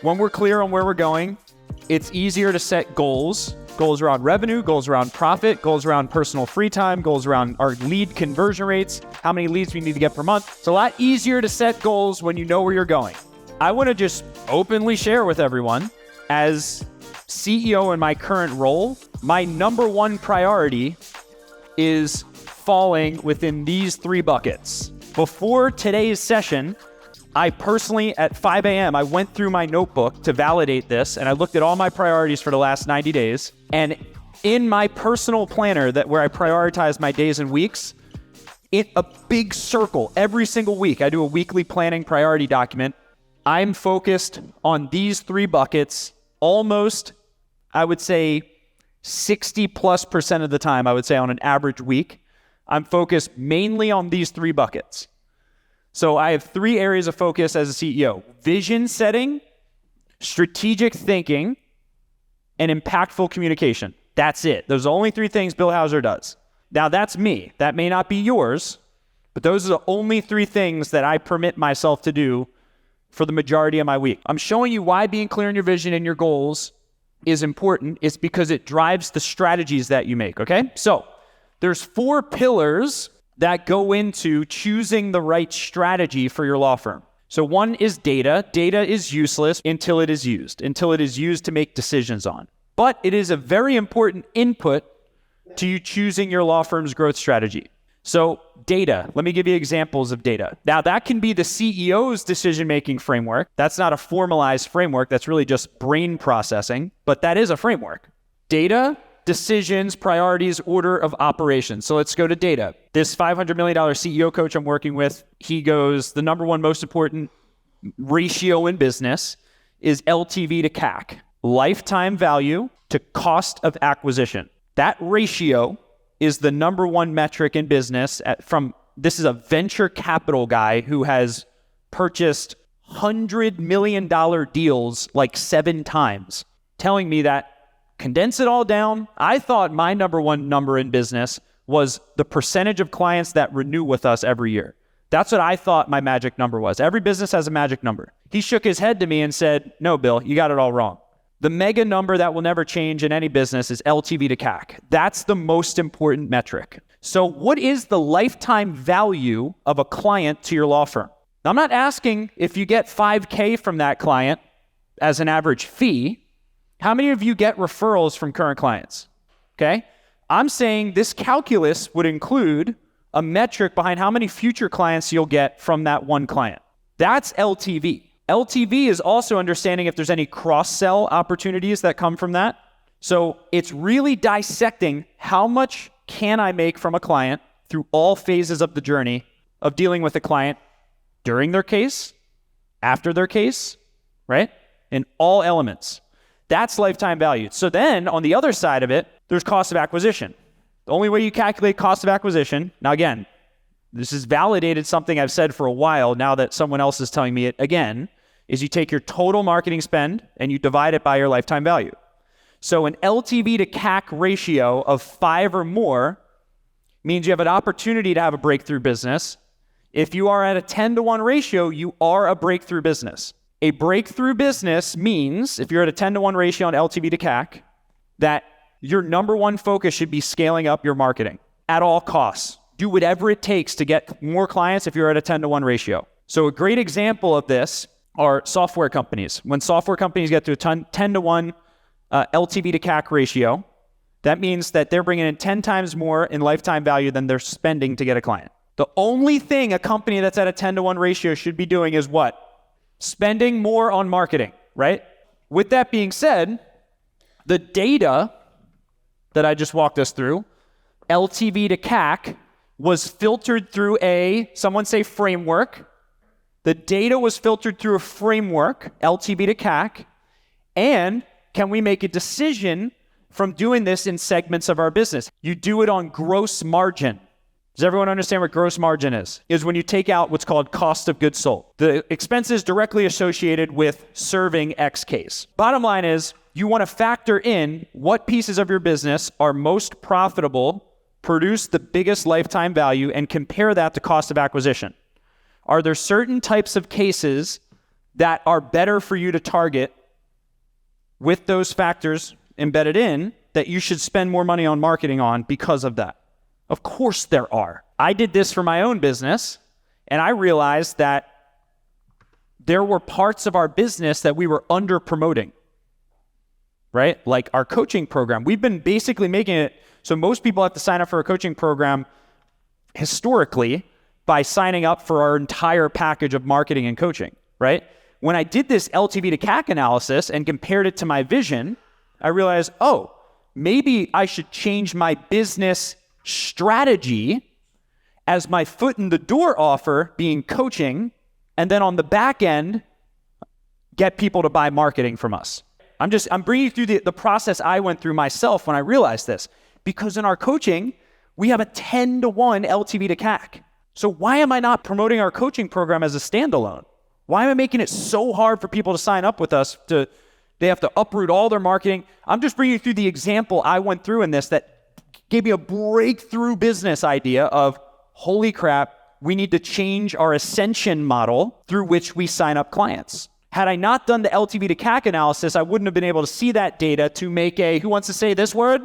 when we're clear on where we're going, it's easier to set goals. Goals around revenue, goals around profit, goals around personal free time, goals around our lead conversion rates, how many leads we need to get per month. It's a lot easier to set goals when you know where you're going. I want to just openly share with everyone, as CEO in my current role, my number one priority is falling within these 3 buckets. Before today's session, I personally, at 5 a.m., I went through my notebook to validate this, and I looked at all my priorities for the last 90 days. And in my personal planner, where I prioritize my days and weeks, in a big circle, every single week, I do a weekly planning priority document. I'm focused on these 3 buckets almost, I would say, 60+% of the time, I would say on an average week. I'm focused mainly on these 3 buckets. So I have 3 areas of focus as a CEO: vision setting, strategic thinking, and impactful communication. That's it. Those are the only 3 things Bill Hauser does. Now that's me. That may not be yours, but those are the only 3 things that I permit myself to do for the majority of my week. I'm showing you why being clear on your vision and your goals is important. It's because it drives the strategies that you make, okay? So there's 4 pillars that go into choosing the right strategy for your law firm. So one is data. Data is useless until it is used to make decisions on. But it is a very important input to you choosing your law firm's growth strategy. So data, let me give you examples of data. Now that can be the CEO's decision-making framework. That's not a formalized framework. That's really just brain processing, but that is a framework. Data, decisions, priorities, order of operations. So let's go to data. This $500 million CEO coach I'm working with, he goes, the number one most important ratio in business is LTV to CAC, lifetime value to cost of acquisition. That ratio is the number one metric in business. This is a venture capital guy who has purchased $100 million deals like 7 times, telling me that, condense it all down, I thought my number one number in business was the percentage of clients that renew with us every year. That's what I thought my magic number was. Every business has a magic number. He shook his head to me and said, no, Bill, you got it all wrong. The mega number that will never change in any business is LTV to CAC. That's the most important metric. So what is the lifetime value of a client to your law firm? Now, I'm not asking if you get $5K from that client as an average fee. How many of you get referrals from current clients? Okay. I'm saying this calculus would include a metric behind how many future clients you'll get from that one client. That's LTV. LTV is also understanding if there's any cross-sell opportunities that come from that. So it's really dissecting how much can I make from a client through all phases of the journey of dealing with a client during their case, after their case, right? In all elements. That's lifetime value. So then on the other side of it, there's cost of acquisition. The only way you calculate cost of acquisition, now again, this is validated something I've said for a while, now that someone else is telling me it again, is you take your total marketing spend and you divide it by your lifetime value. So an LTV to CAC ratio of 5 or more means you have an opportunity to have a breakthrough business. If you are at a 10-to-1 ratio, you are a breakthrough business. A breakthrough business means, if you're at a 10-to-1 ratio on LTV to CAC, that your number one focus should be scaling up your marketing at all costs. Do whatever it takes to get more clients if you're at a 10-to-1 ratio. So a great example of this are software companies. When software companies get to a 10-to-1 LTV to CAC ratio, that means that they're bringing in 10 times more in lifetime value than they're spending to get a client. The only thing a company that's at a 10-to-1 ratio should be doing is what? Spending more on marketing, right? With that being said, the data that I just walked us through, LTV to CAC, was filtered through someone say framework. The data was filtered through a framework, LTV to CAC, and can we make a decision from doing this in segments of our business? You do it on gross margin. Does everyone understand what gross margin is? Is when you take out what's called cost of goods sold. The expenses directly associated with serving X case. Bottom line is, you want to factor in what pieces of your business are most profitable, produce the biggest lifetime value, and compare that to cost of acquisition. Are there certain types of cases that are better for you to target with those factors embedded in that you should spend more money on marketing on because of that? Of course there are. I did this for my own business, and I realized that there were parts of our business that we were under promoting, right? Like our coaching program. We've been basically making it so most people have to sign up for a coaching program historically by signing up for our entire package of marketing and coaching, right? When I did this LTV to CAC analysis and compared it to my vision, I realized, oh, maybe I should change my business strategy as my foot in the door offer being coaching, and then on the back end, get people to buy marketing from us. I'm bringing you through the process I went through myself when I realized this, because in our coaching, we have a 10-to-1 LTV to CAC. So why am I not promoting our coaching program as a standalone? Why am I making it so hard for people to sign up with us? They have to uproot all their marketing. I'm just bringing you through the example I went through in this that gave me a breakthrough business idea of, holy crap, we need to change our ascension model through which we sign up clients. Had I not done the LTV to CAC analysis, I wouldn't have been able to see that data to make a, who wants to say this word?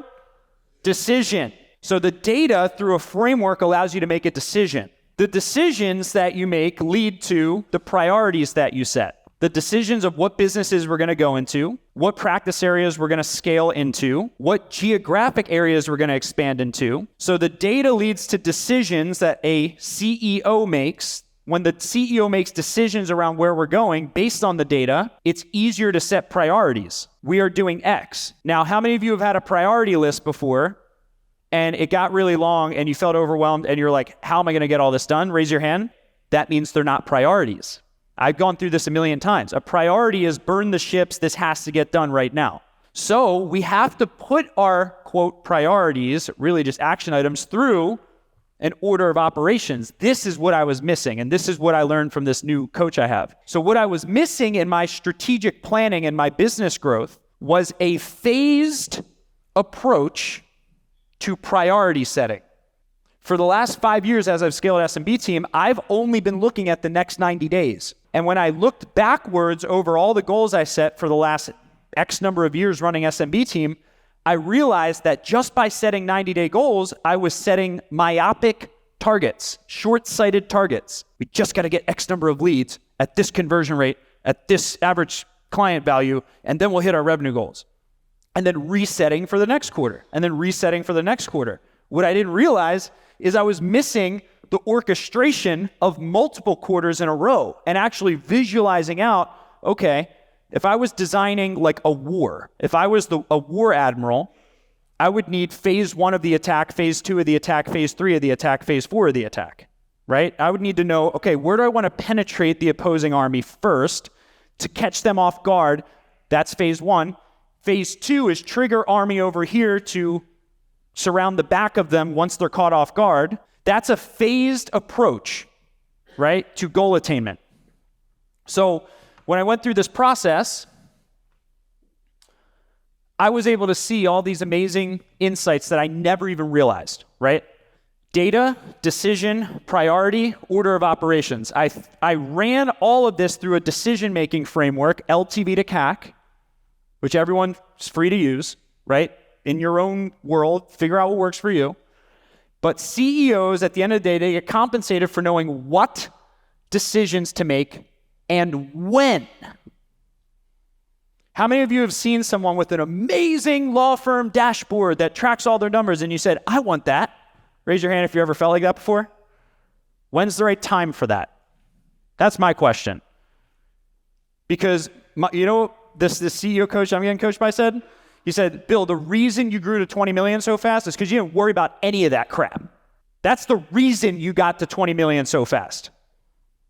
Decision. So the data through a framework allows you to make a decision. The decisions that you make lead to the priorities that you set. The decisions of what businesses we're going to go into, what practice areas we're going to scale into, what geographic areas we're going to expand into. So the data leads to decisions that a CEO makes. When the CEO makes decisions around where we're going based on the data, it's easier to set priorities. We are doing X. Now, how many of you have had a priority list before and it got really long and you felt overwhelmed and you're like, how am I going to get all this done? Raise your hand. That means they're not priorities. I've gone through this a million times. A priority is burn the ships. This has to get done right now. So we have to put our, quote, priorities, really just action items, through an order of operations. This is what I was missing, and this is what I learned from this new coach I have. So what I was missing in my strategic planning and my business growth was a phased approach to priority setting. For the last 5 years, as I've scaled SMB team, I've only been looking at the next 90 days. And when I looked backwards over all the goals I set for the last X number of years running SMB team, I realized that just by setting 90-day goals, I was setting myopic targets, short-sighted targets. We just got to get X number of leads at this conversion rate, at this average client value, and then we'll hit our revenue goals. And then resetting for the next quarter, and then resetting for the next quarter. What I didn't realize is I was missing the orchestration of multiple quarters in a row and actually visualizing out, okay, if I was designing like a war, if I was a war admiral, I would need phase 1 of the attack, phase 2 of the attack, phase 3 of the attack, phase 4 of the attack, right? I would need to know, okay, where do I want to penetrate the opposing army first to catch them off guard? That's phase 1. Phase 2 is trigger army over here to surround the back of them once they're caught off guard. That's a phased approach, right, to goal attainment. So when I went through this process, I was able to see all these amazing insights that I never even realized, right? Data, decision, priority, order of operations. I ran all of this through a decision-making framework, LTV to CAC, which everyone's free to use, right? In your own world, figure out what works for you. But CEOs, at the end of the day, they get compensated for knowing what decisions to make and when. How many of you have seen someone with an amazing law firm dashboard that tracks all their numbers and you said, I want that? Raise your hand if you ever felt like that before. When's the right time for that? That's my question. Because, this CEO coach I'm getting coached by said, he said, Bill, the reason you grew to 20 million so fast is because you didn't worry about any of that crap. That's the reason you got to 20 million so fast.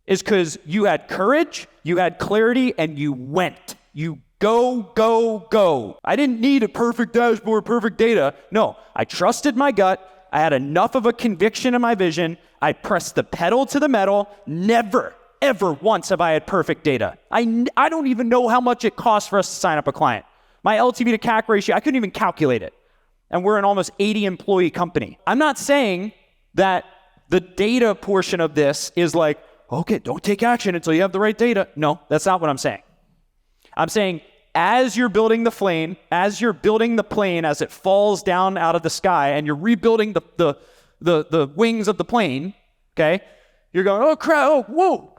Is because you had courage, you had clarity, and you went. You go, go, go. I didn't need a perfect dashboard, perfect data. No, I trusted my gut. I had enough of a conviction in my vision. I pressed the pedal to the metal. Never, ever once have I had perfect data. I don't even know how much it costs for us to sign up a client. My LTV to CAC ratio, I couldn't even calculate it. And we're an almost 80 employee company. I'm not saying that the data portion of this is like, okay, don't take action until you have the right data. No, that's not what I'm saying. I'm saying as you're building the plane, as it falls down out of the sky and you're rebuilding the wings of the plane, okay, you're going, oh crap, oh, whoa,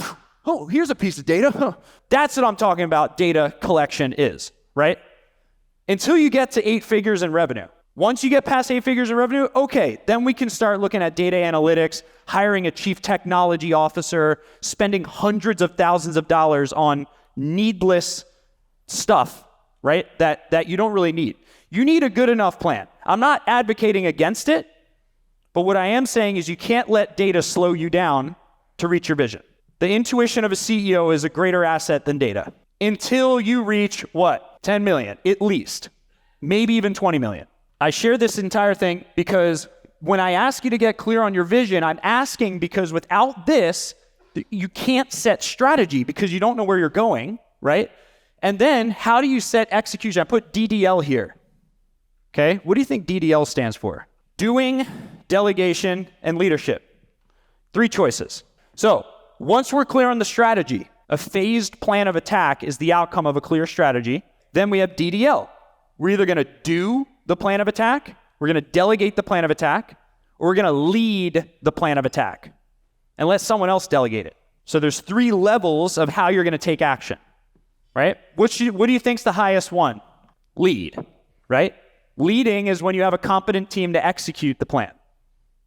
oh, here's a piece of data. That's what I'm talking about data collection is, right? Until you get to 8 figures in revenue. Once you get past 8 figures in revenue, okay, then we can start looking at data analytics, hiring a chief technology officer, spending hundreds of thousands of dollars on needless stuff, right? That you don't really need. You need a good enough plan. I'm not advocating against it, but what I am saying is you can't let data slow you down to reach your vision. The intuition of a CEO is a greater asset than data. Until you reach what? 10 million, at least. Maybe even 20 million. I share this entire thing because when I ask you to get clear on your vision, I'm asking because without this, you can't set strategy because you don't know where you're going, right? And then how do you set execution? I put DDL here, okay? What do you think DDL stands for? Doing, delegation, and leadership. 3 choices. So once we're clear on the strategy, a phased plan of attack is the outcome of a clear strategy. Then we have DDL. We're either going to do the plan of attack, we're going to delegate the plan of attack, or we're going to lead the plan of attack and let someone else delegate it. So there's 3 levels of how you're going to take action, right? What do you think's the highest one? Lead, right? Leading is when you have a competent team to execute the plan.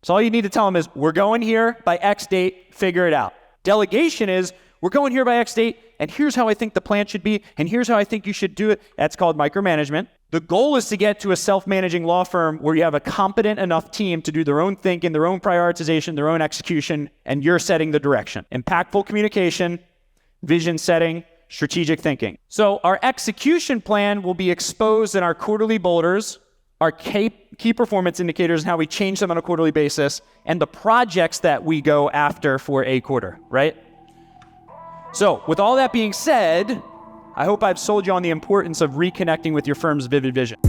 So all you need to tell them is, we're going here by X date, figure it out. Delegation is, we're going here by X date, and here's how I think the plan should be, and here's how I think you should do it. That's called micromanagement. The goal is to get to a self-managing law firm where you have a competent enough team to do their own thinking, their own prioritization, their own execution, and you're setting the direction. Impactful communication, vision setting, strategic thinking. So our execution plan will be exposed in our quarterly boulders, our key performance indicators and how we change them on a quarterly basis, and the projects that we go after for a quarter, right? So with all that being said, I hope I've sold you on the importance of reconnecting with your firm's vivid vision.